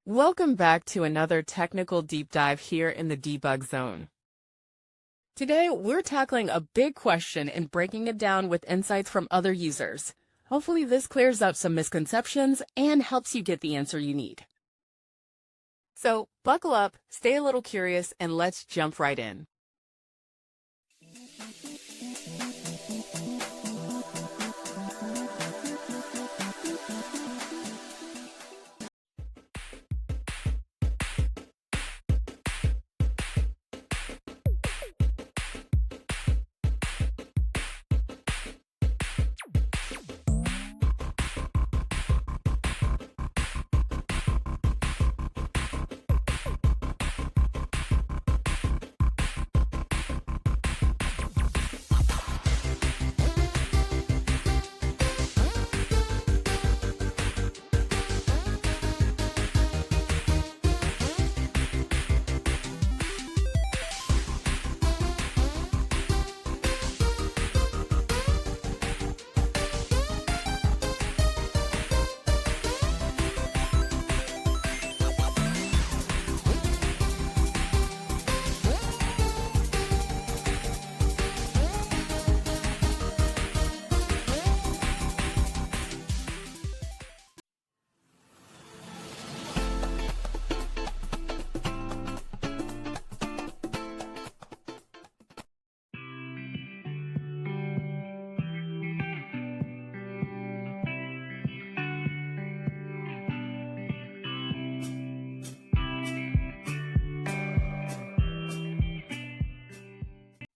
Welcome back to another technical deep dive here in the debug zone. Today, we're tackling a big question and breaking it down with insights from other users. Hopefully this clears up some misconceptions and helps you get the answer you need. So buckle up, stay a little curious, and let's jump right in.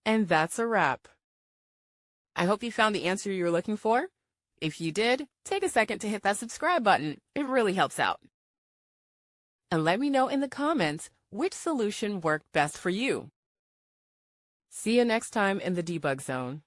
And that's a wrap. I hope you found the answer you were looking for. If you did, take a second to hit that subscribe button. It really helps out. And let me know in the comments which solution worked best for you. See you next time in the debug zone.